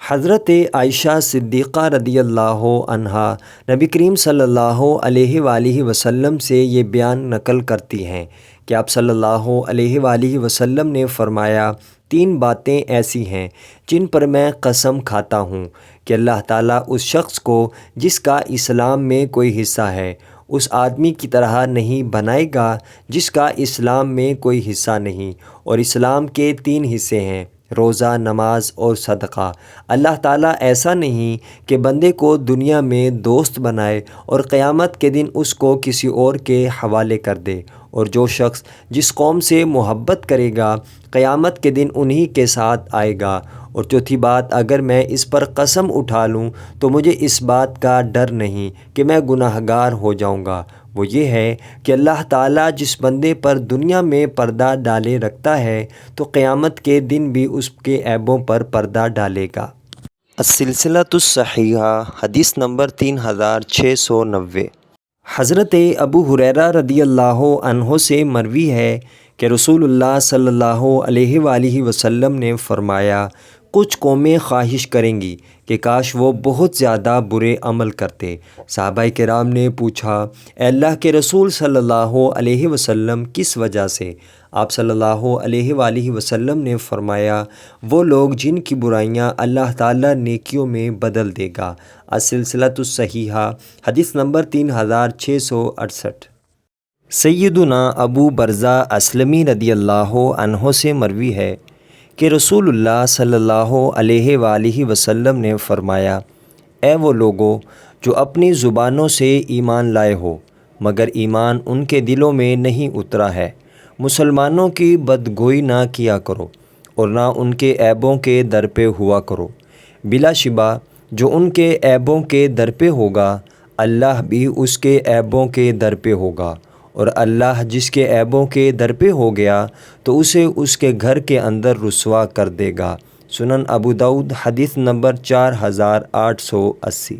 حضرت عائشہ صدیقہ رضی اللہ عنہا نبی کریم صلی اللہ علیہ وآلہ وسلم سے یہ بیان نقل کرتی ہیں کہ آپ صلی اللہ علیہ وآلہ وسلم نے فرمایا، 3 باتیں ایسی ہیں جن پر میں قسم کھاتا ہوں کہ اللہ تعالیٰ اس شخص کو جس کا اسلام میں کوئی حصہ ہے اس آدمی کی طرح نہیں بنائے گا جس کا اسلام میں کوئی حصہ نہیں۔ اور اسلام کے 3 حصے ہیں، روزہ، نماز اور صدقہ۔ اللہ تعالیٰ ایسا نہیں کہ بندے کو دنیا میں دوست بنائے اور قیامت کے دن اس کو کسی اور کے حوالے کر دے، اور جو شخص جس قوم سے محبت کرے گا قیامت کے دن انہی کے ساتھ آئے گا۔ اور چوتھی بات، اگر میں اس پر قسم اٹھا لوں تو مجھے اس بات کا ڈر نہیں کہ میں گناہ گار ہو جاؤں گا، وہ یہ ہے کہ اللہ تعالیٰ جس بندے پر دنیا میں پردہ ڈالے رکھتا ہے تو قیامت کے دن بھی اس کے عیبوں پر پردہ ڈالے گا۔ السلسلۃ الصحیحہ، حدیث نمبر 3690۔ حضرت ابو ہریرہ رضی اللہ عنہ سے مروی ہے کہ رسول اللہ صلی اللہ علیہ وآلہ وسلم نے فرمایا، کچھ قومیں خواہش کریں گی کہ کاش وہ بہت زیادہ برے عمل کرتے۔ صحابہ کرام نے پوچھا، اے اللہ کے رسول صلی اللہ علیہ وسلم، کس وجہ سے؟ آپ صلی اللہ علیہ وآلہ وسلم نے فرمایا، وہ لوگ جن کی برائیاں اللہ تعالیٰ نیکیوں میں بدل دے گا۔ السلسلۃ الصحیحہ، حدیث نمبر 3668۔ سیدنا ابو برزہ اسلمی رضی اللہ عنہ سے مروی ہے کہ رسول اللہ صلی اللہ علیہ وآلہ وسلم نے فرمایا، اے وہ لوگو جو اپنی زبانوں سے ایمان لائے ہو مگر ایمان ان کے دلوں میں نہیں اترا ہے، مسلمانوں کی بدگوئی نہ کیا کرو اور نہ ان کے عیبوں کے در پہ ہوا کرو۔ بلا شبہ جو ان کے عیبوں کے در پہ ہوگا اللہ بھی اس کے عیبوں کے در پہ ہوگا، اور اللہ جس کے عیبوں کے در پہ ہو گیا تو اسے اس کے گھر کے اندر رسوا کر دے گا۔ سنن ابو داؤد، حدیث نمبر 4880۔